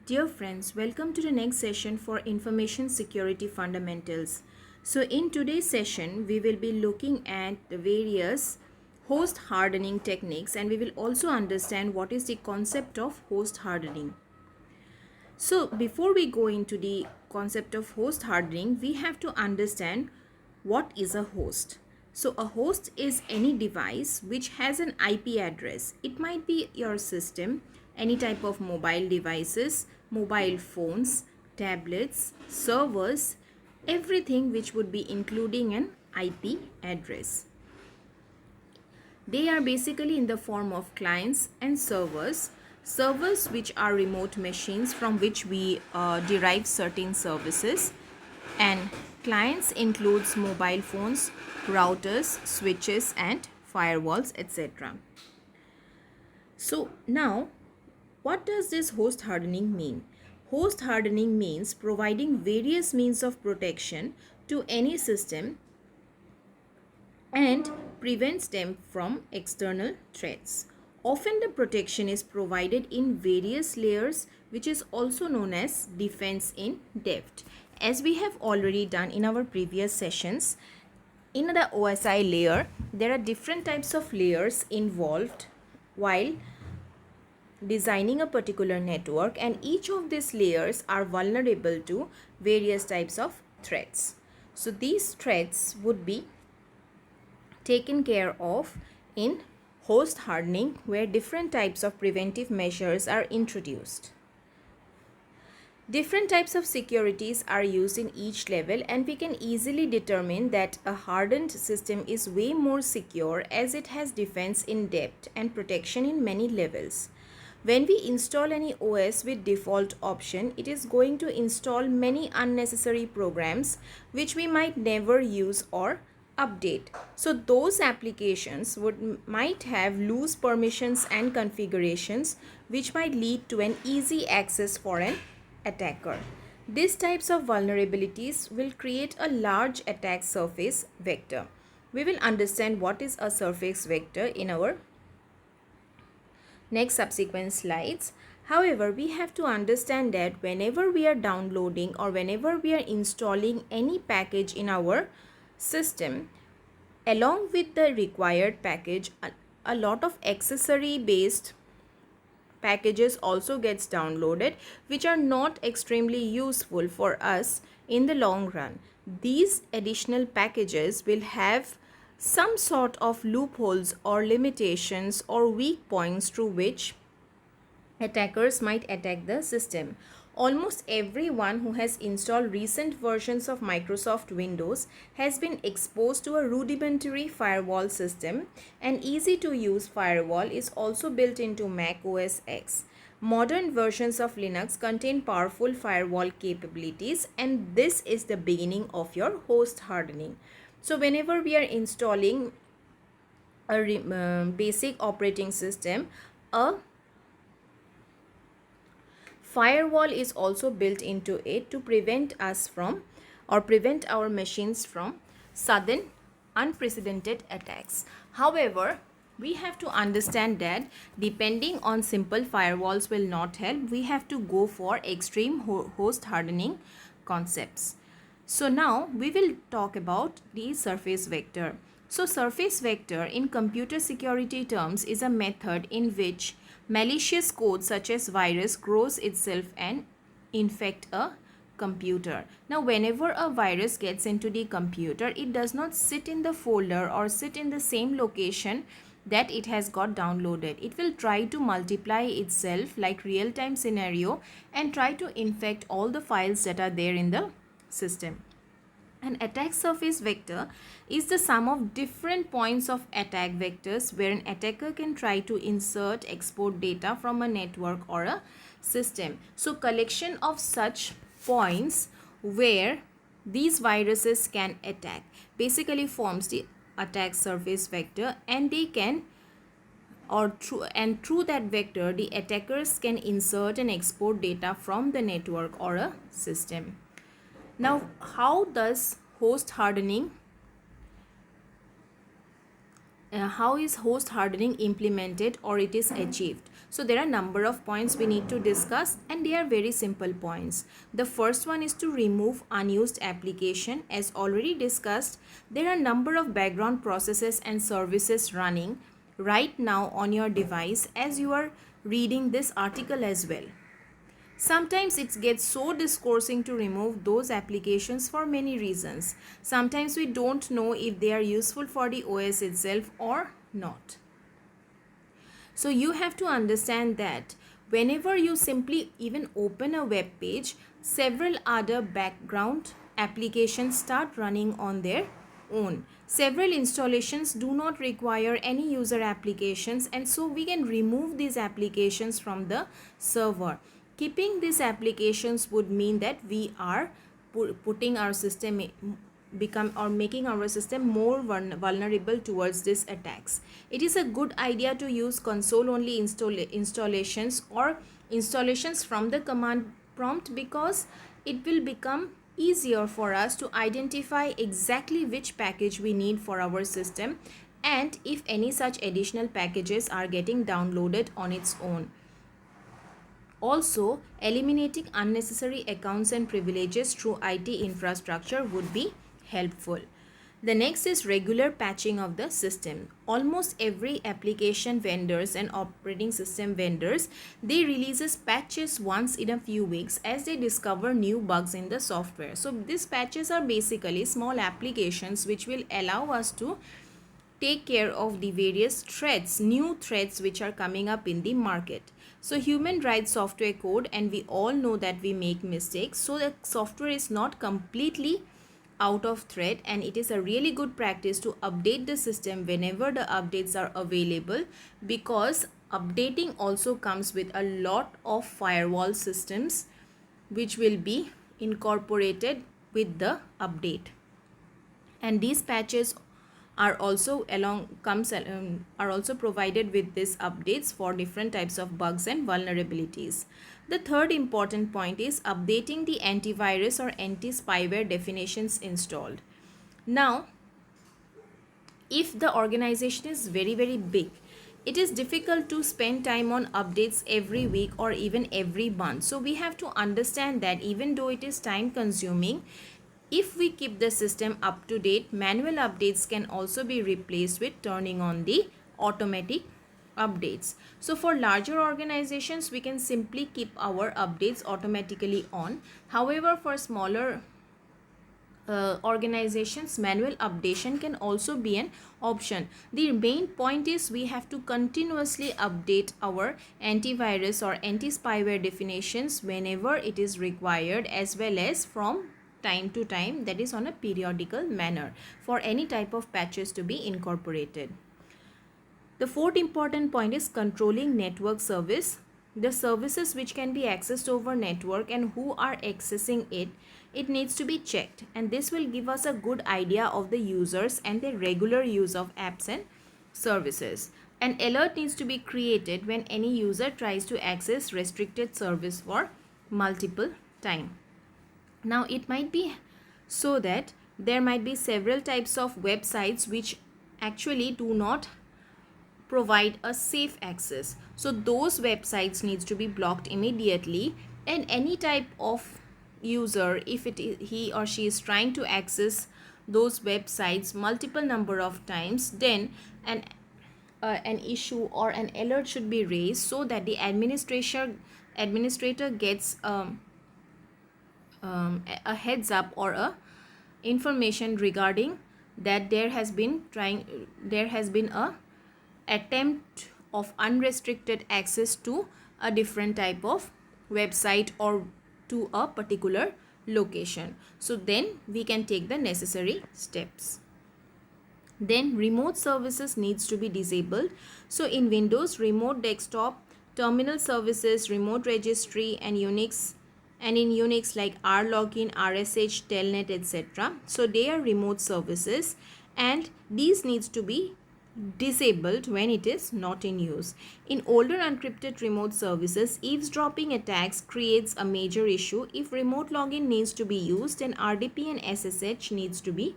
Dear friends, welcome to the next session for Information Security Fundamentals. So in today's session, we will be looking at the various host hardening techniques and we will also understand what is the concept of host hardening. So before we go into the concept of host hardening, we have to understand what is a host. So a host is any device which has an IP address. It might be your system, any type of mobile devices, mobile phones, tablets, servers, everything which would be including an IP address. They are basically in the form of clients and servers. Servers which are remote machines from which we derive certain services, and clients includes mobile phones, routers, switches and firewalls, etc. So now what does this host hardening mean? Host hardening means providing various means of protection to any system and prevents them from external threats. Often the protection is provided in various layers, which is also known as defense in depth. As we have already done in our previous sessions, in the OSI layer, there are different types of layers involved while designing a particular network, and each of these layers are vulnerable to various types of threats. So these threats would be taken care of in host hardening, where different types of preventive measures are introduced. Different types of securities are used in each level, and we can easily determine that a hardened system is way more secure as it has defense in depth and protection in many levels. When we install any OS with default option, it is going to install many unnecessary programs which we might never use or update. So those applications might have loose permissions and configurations which might lead to an easy access for an attacker. These types of vulnerabilities will create a large attack surface vector. We will understand what is a surface vector in our next subsequent slides. However, we have to understand that whenever we are downloading or whenever we are installing any package in our system, along with the required package, a lot of accessory based packages also gets downloaded which are not extremely useful for us in the long run. These additional packages will have some sort of loopholes or limitations or weak points through which attackers might attack the system. Almost everyone who has installed recent versions of Microsoft Windows has been exposed to a rudimentary firewall system. An easy to use firewall is also built into Mac OS X. Modern versions of Linux contain powerful firewall capabilities, and this is the beginning of your host hardening. So whenever we are installing a basic operating system, a firewall is also built into it to prevent us from or prevent our machines from sudden unprecedented attacks. However, we have to understand that depending on simple firewalls will not help. We have to go for extreme host hardening concepts. So now we will talk about the surface vector. So surface vector in computer security terms is a method in which malicious code such as virus grows itself and infect a computer. Now whenever a virus gets into the computer, it does not sit in the folder or sit in the same location that it has got downloaded. It will try to multiply itself like real-time scenario and try to infect all the files that are there in the system. An attack surface vector is the sum of different points of attack vectors where an attacker can try to insert, export data from a network or a system. So collection of such points where these viruses can attack basically forms the attack surface vector, and they can through that vector the attackers can insert and export data from the network or a system. Now, how does host hardening how is host hardening implemented or it is achieved. So there are number of points we need to discuss, and they are very simple points. The first one is to remove unused application. As already discussed, there are number of background processes and services running right now on your device as you are reading this article as well. Sometimes it gets so discoursing to remove those applications for many reasons. Sometimes we don't know if they are useful for the OS itself or not. So you have to understand that whenever you simply even open a web page, several other background applications start running on their own. Several installations do not require any user applications, and so we can remove these applications from the server. Keeping these applications would mean that we are putting our system making our system more vulnerable towards these attacks. It is a good idea to use console only installations or installations from the command prompt, because it will become easier for us to identify exactly which package we need for our system, and if any such additional packages are getting downloaded on its own. Also, eliminating unnecessary accounts and privileges through IT infrastructure would be helpful. The next is regular patching of the system. Almost every application vendors and operating system vendors, they releases patches once in a few weeks as they discover new bugs in the software. So these patches are basically small applications which will allow us to take care of the various threats, new threats which are coming up in the market. So human writes software code, and we all know that we make mistakes. So the software is not completely out of threat, and it is a really good practice to update the system whenever the updates are available, because updating also comes with a lot of firewall systems which will be incorporated with the update. And these patches are also are also provided with these updates for different types of bugs and vulnerabilities. The third important point is updating the antivirus or anti-spyware definitions installed. Now, if the organization is very big, it is difficult to spend time on updates every week or even every month. So we have to understand that even though it is time consuming, if we keep the system up to date, manual updates can also be replaced with turning on the automatic updates. So for larger organizations, we can simply keep our updates automatically on. However, for smaller organizations, manual updation can also be an option. The main point is we have to continuously update our antivirus or anti-spyware definitions whenever it is required, as well as from time to time, that is on a periodical manner, for any type of patches to be incorporated. The fourth important point is controlling network service. The services which can be accessed over network and who are accessing it, it needs to be checked, and this will give us a good idea of the users and their regular use of apps and services. An alert needs to be created when any user tries to access restricted service for multiple time. Now it might be so that there might be several types of websites which actually do not provide a safe access. So those websites needs to be blocked immediately, and any type of user, if it is he or she is trying to access those websites multiple number of times, then an issue or an alert should be raised so that the administrator gets a heads up or a information regarding that there has been a attempt of unrestricted access to a different type of website or to a particular location. So then we can take the necessary steps. Then remote services needs to be disabled. So in Windows, remote desktop, terminal services, remote registry, and Unix, and in Unix like rlogin, RSH, telnet, etc. So they are remote services, and these needs to be disabled when it is not in use. In older encrypted remote services, eavesdropping attacks creates a major issue. If remote login needs to be used, then RDP and SSH needs to be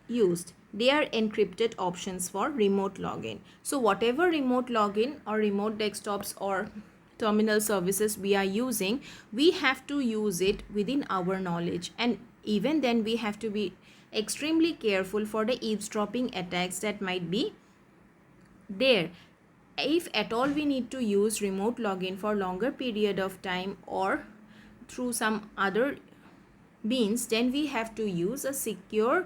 used. they are encrypted options for remote login. So whatever remote login or remote desktops or terminal services we are using, we have to use it within our knowledge, and even then we have to be extremely careful for the eavesdropping attacks that might be there. If at all we need to use remote login for longer period of time or through some other means, then we have to use a secure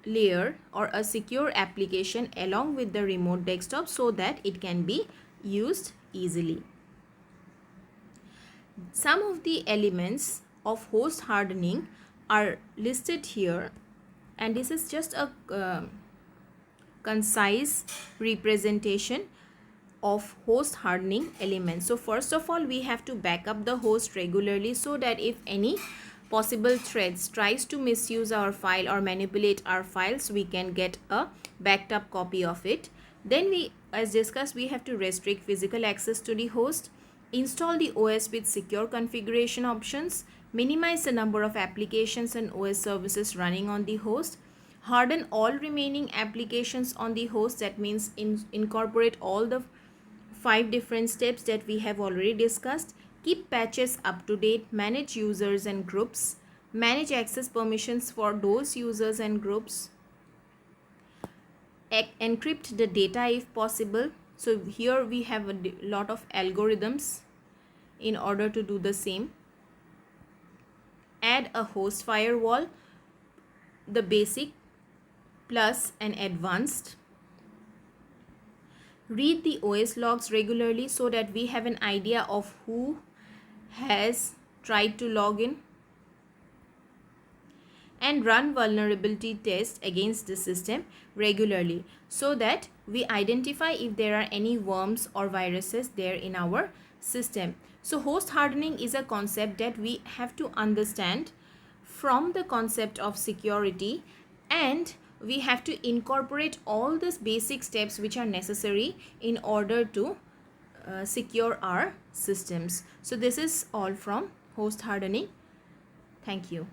layer or a secure application along with the remote desktop so that it can be used easily. Some of the elements of host hardening are listed here, and this is just a concise representation of host hardening elements. So first of all, we have to back up the host regularly so that if any possible threats tries to misuse our file or manipulate our files, we can get a backed up copy of it. Then we, as discussed, we have to restrict physical access to the host, install the OS with secure configuration options, minimize the number of applications and OS services running on the host, harden all remaining applications on the host. That means incorporate all the 5 different steps that we have already discussed. Keep patches up to date, manage users and groups, manage access permissions for those users and groups, encrypt the data if possible. So here we have a lot of algorithms in order to do the same. Add a host firewall, the basic plus an advanced. Read the OS logs regularly so that we have an idea of who has tried to log in, and run vulnerability tests against the system regularly so that we identify if there are any worms or viruses there in our system. So host hardening is a concept that we have to understand from the concept of security, and we have to incorporate all these basic steps which are necessary in order to secure our systems. So this is all from host hardening. Thank you.